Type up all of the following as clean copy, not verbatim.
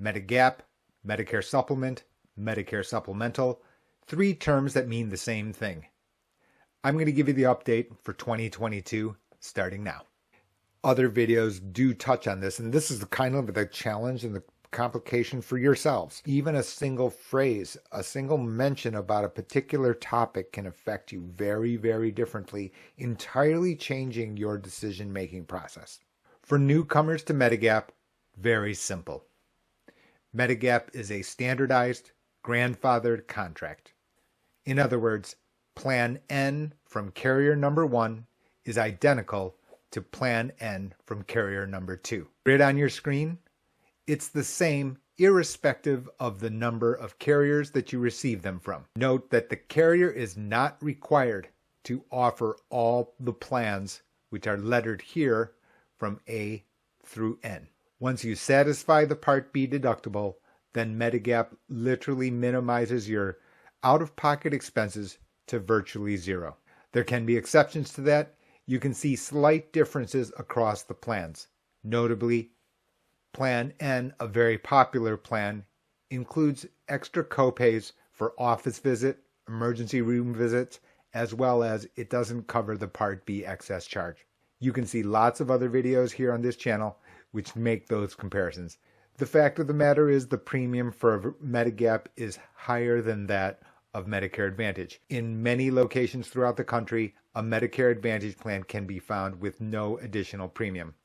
Medigap, Medicare Supplement, Medicare Supplemental, three terms that mean the same thing. I'm going to give you the update for 2022 starting now. Other videos do touch on this, and this is kind of the challenge and the complication for yourselves. Even a single phrase, a single mention about a particular topic can affect you very, very differently, entirely changing your decision-making process. For newcomers to Medigap, very simple. Medigap is a standardized, grandfathered contract. In other words, Plan N from carrier number 1 is identical to Plan N from carrier number 2. Right on your screen, it's the same irrespective of the number of carriers that you receive them from. Note that the carrier is not required to offer all the plans which are lettered here from A through N. Once you satisfy the Part B deductible, then Medigap literally minimizes your out-of-pocket expenses to virtually zero. There can be exceptions to that. You can see slight differences across the plans. Notably, Plan N, a very popular plan, includes extra copays for office visit, emergency room visits, as well as it doesn't cover the Part B excess charge. You can see lots of other videos here on this channel which make those comparisons. The fact of the matter is the premium for Medigap is higher than that of Medicare Advantage. In many locations throughout the country, a Medicare Advantage plan can be found with no additional premium.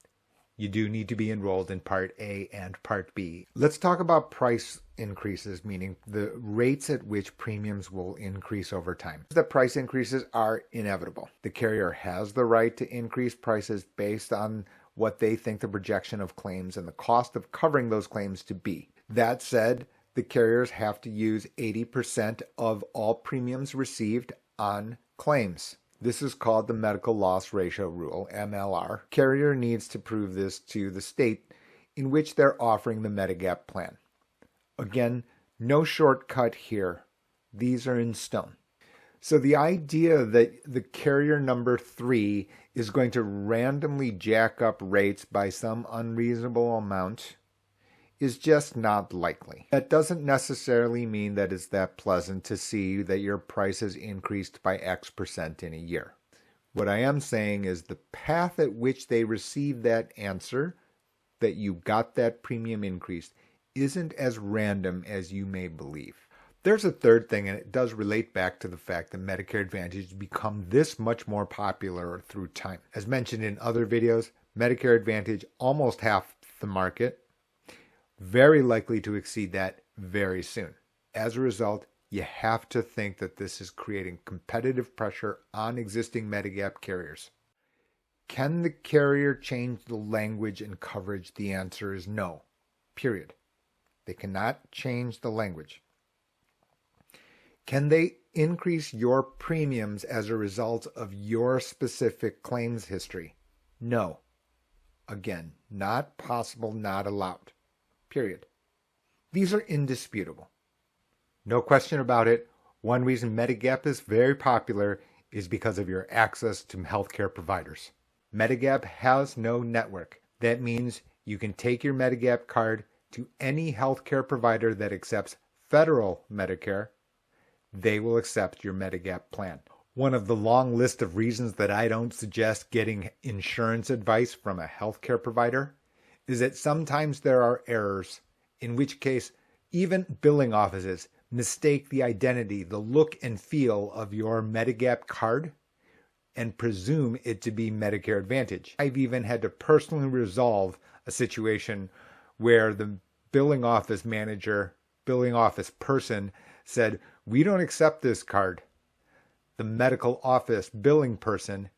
You do need to be enrolled in Part A and Part B. Let's talk about price increases, meaning the rates at which premiums will increase over time. The price increases are inevitable. The carrier has the right to increase prices based on what they think the projection of claims and the cost of covering those claims to be. That said, the carriers have to use 80% of all premiums received on claims. This is called the medical loss ratio rule, MLR. Carrier needs to prove this to the state in which they're offering the Medigap plan. Again, no shortcut here. These are in stone. So the idea that the carrier number 3 is going to randomly jack up rates by some unreasonable amount is just not likely. That doesn't necessarily mean that it's that pleasant to see that your price has increased by X% in a year. What I am saying is the path at which they receive that answer, that you got that premium increase, isn't as random as you may believe. There's a third thing, and it does relate back to the fact that Medicare Advantage has become this much more popular through time. As mentioned in other videos, Medicare Advantage almost half the market, very likely to exceed that very soon. As a result, you have to think that this is creating competitive pressure on existing Medigap carriers. Can the carrier change the language and coverage? The answer is no, period. They cannot change the language. Can they increase your premiums as a result of your specific claims history? No. Again, not possible, not allowed. Period. These are indisputable. No question about it. One reason Medigap is very popular is because of your access to healthcare providers. Medigap has no network. That means you can take your Medigap card to any healthcare provider that accepts federal Medicare. They will accept your Medigap plan. One of the long list of reasons that I don't suggest getting insurance advice from a healthcare provider is that sometimes there are errors, in which case even billing offices mistake the identity, the look and feel of your Medigap card and presume it to be Medicare Advantage. I've even had to personally resolve a situation where the billing office manager, billing office person said, "We don't accept this card." The medical office billing person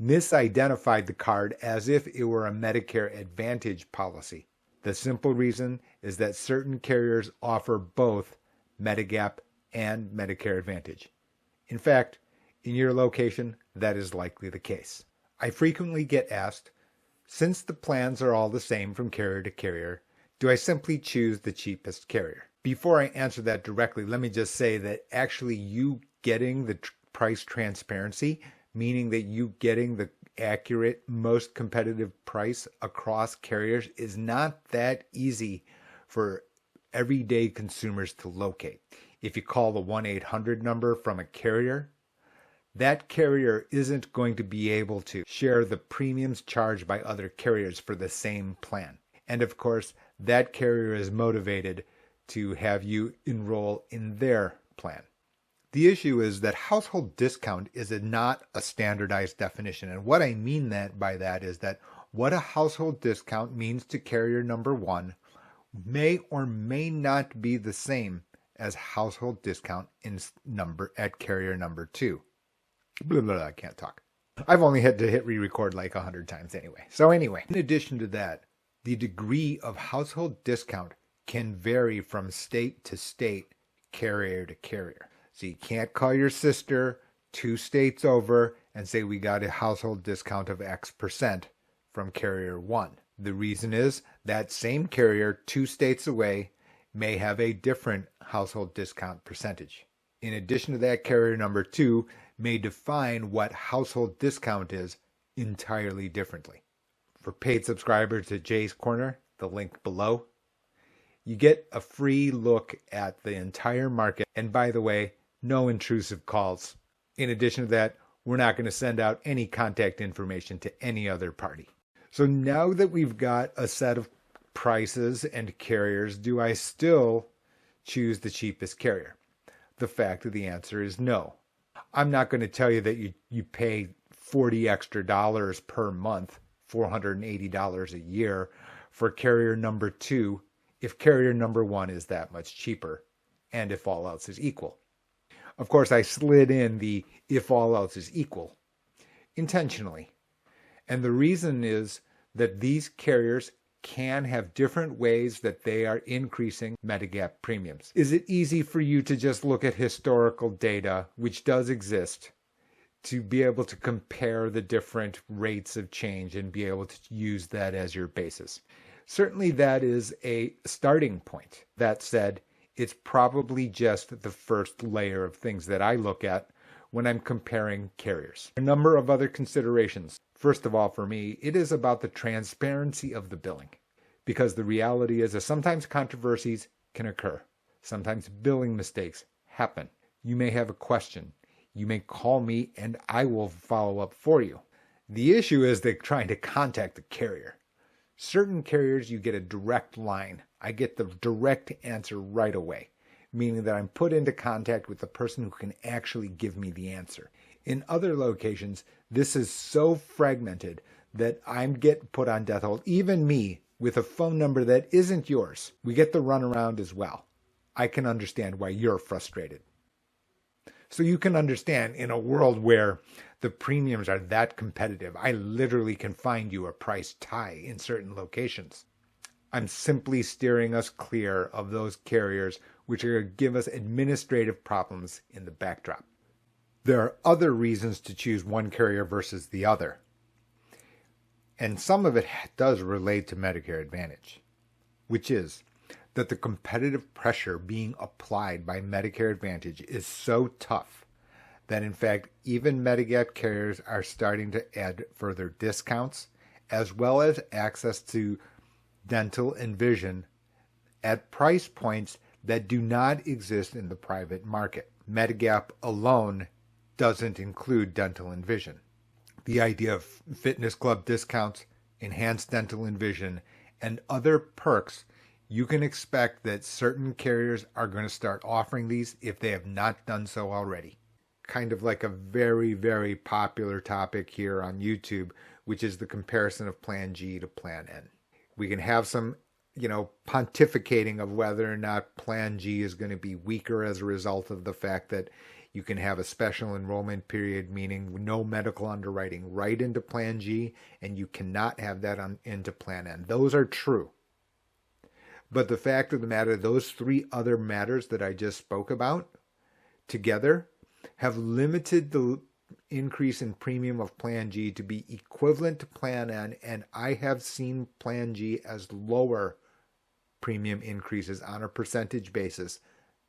misidentified the card as if it were a Medicare Advantage policy. The simple reason is that certain carriers offer both Medigap and Medicare Advantage. In fact, in your location, that is likely the case. I frequently get asked, since the plans are all the same from carrier to carrier, do I simply choose the cheapest carrier? Before I answer that directly, let me just say that actually you getting the price transparency, meaning that you getting the accurate, most competitive price across carriers, is not that easy for everyday consumers to locate. If you call the 1-800 number from a carrier, that carrier isn't going to be able to share the premiums charged by other carriers for the same plan. And of course, that carrier is motivated to have you enroll in their plan. The issue is that household discount is not a standardized definition. And what I mean by that is that what a household discount means to carrier number one may or may not be the same as household discount at carrier number two. Blah, blah, blah, I can't talk. I've only had to hit re-record like 100 times anyway. So anyway, in addition to that, the degree of household discount can vary from state to state, carrier to carrier. So you can't call your sister 2 states over and say we got a household discount of X% from carrier 1. The reason is that same carrier 2 states away may have a different household discount percentage. In addition to that, carrier number 2 may define what household discount is entirely differently. For paid subscribers to Jay's Corner, the link below, you get a free look at the entire market. And by the way, no intrusive calls. In addition to that, we're not going to send out any contact information to any other party. So now that we've got a set of prices and carriers, do I still choose the cheapest carrier? The fact of the answer is no. I'm not going to tell you that you pay $40 extra per month, $480 a year for carrier number 2 if carrier number 1 is that much cheaper and if all else is equal. Of course, I slid in the if all else is equal intentionally. And the reason is that these carriers can have different ways that they are increasing Medigap premiums. Is it easy for you to just look at historical data, which does exist, to be able to compare the different rates of change and be able to use that as your basis? Certainly that is a starting point. That said, it's probably just the first layer of things that I look at when I'm comparing carriers. A number of other considerations. First of all, for me, it is about the transparency of the billing. Because the reality is that sometimes controversies can occur. Sometimes billing mistakes happen. You may have a question. You may call me and I will follow up for you. The issue is they're trying to contact the carrier. Certain carriers, you get a direct line. I get the direct answer right away, meaning that I'm put into contact with the person who can actually give me the answer. In other locations, this is so fragmented that I get put on death hold. Even me, with a phone number that isn't yours, we get the runaround as well. I can understand why you're frustrated. So you can understand, in a world where the premiums are that competitive, I literally can find you a price tie in certain locations. I'm simply steering us clear of those carriers which are going to give us administrative problems in the backdrop. There are other reasons to choose one carrier versus the other. And some of it does relate to Medicare Advantage, which is that the competitive pressure being applied by Medicare Advantage is so tough that, in fact, even Medigap carriers are starting to add further discounts as well as access to dental and vision at price points that do not exist in the private market. Medigap alone doesn't include dental and vision. The idea of fitness club discounts, enhanced dental and vision, and other perks, you can expect that certain carriers are going to start offering these if they have not done so already. Kind of like a very, very popular topic here on YouTube, which is the comparison of Plan G to Plan N. We can have some, pontificating of whether or not Plan G is going to be weaker as a result of the fact that you can have a special enrollment period, meaning no medical underwriting, right into Plan G, and you cannot have that into Plan N. Those are true. But the fact of the matter, those 3 other matters that I just spoke about together have limited the increase in premium of Plan G to be equivalent to Plan N, and I have seen Plan G as lower premium increases on a percentage basis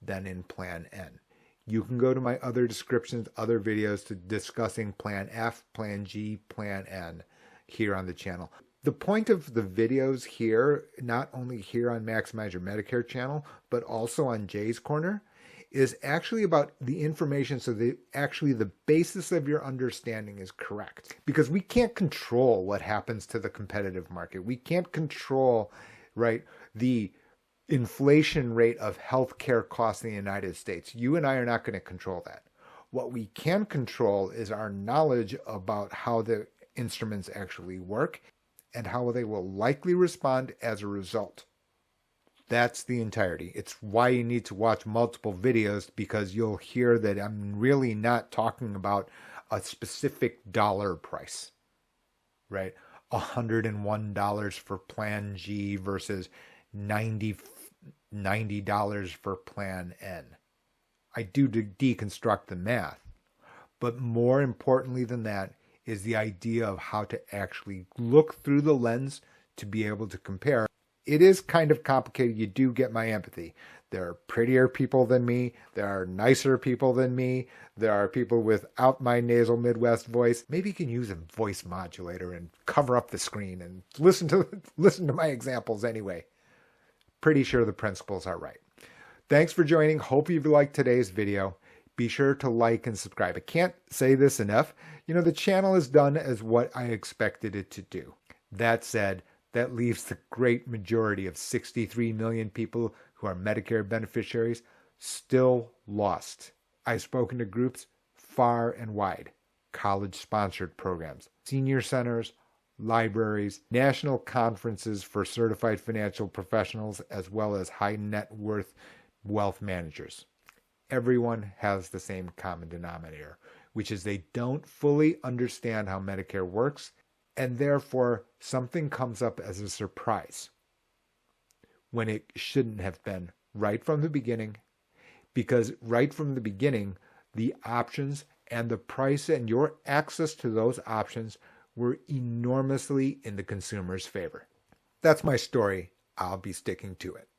than in Plan N. You can go to my other descriptions, other videos to discussing Plan F, Plan G, Plan N here on the channel. The point of the videos here, not only here on Maximize Your Medicare channel, but also on Jay's Corner, is actually about the information so that actually the basis of your understanding is correct. Because we can't control what happens to the competitive market. We can't control, right, the inflation rate of healthcare costs in the United States. You and I are not going to control that. What we can control is our knowledge about how the instruments actually work and how they will likely respond as a result. That's the entirety. It's why you need to watch multiple videos, because you'll hear that I'm really not talking about a specific dollar price, right? $101 for Plan G versus $90 for Plan N. I do deconstruct the math, but more importantly than that is the idea of how to actually look through the lens to be able to compare. It is kind of complicated. You do get my empathy. There are prettier people than me. There are nicer people than me. There are people without my nasal Midwest voice. Maybe you can use a voice modulator and cover up the screen and listen to my examples anyway. Pretty sure the principles are right. Thanks for joining. Hope you've liked today's video. Be sure to like and subscribe. I can't say this enough. The channel is done as what I expected it to do. That said, that leaves the great majority of 63 million people who are Medicare beneficiaries still lost. I've spoken to groups far and wide, college-sponsored programs, senior centers, libraries, national conferences for certified financial professionals, as well as high net worth wealth managers. Everyone has the same common denominator, which is they don't fully understand how Medicare works, and therefore something comes up as a surprise when it shouldn't have been right from the beginning, because right from the beginning, the options and the price and your access to those options were enormously in the consumer's favor. That's my story. I'll be sticking to it.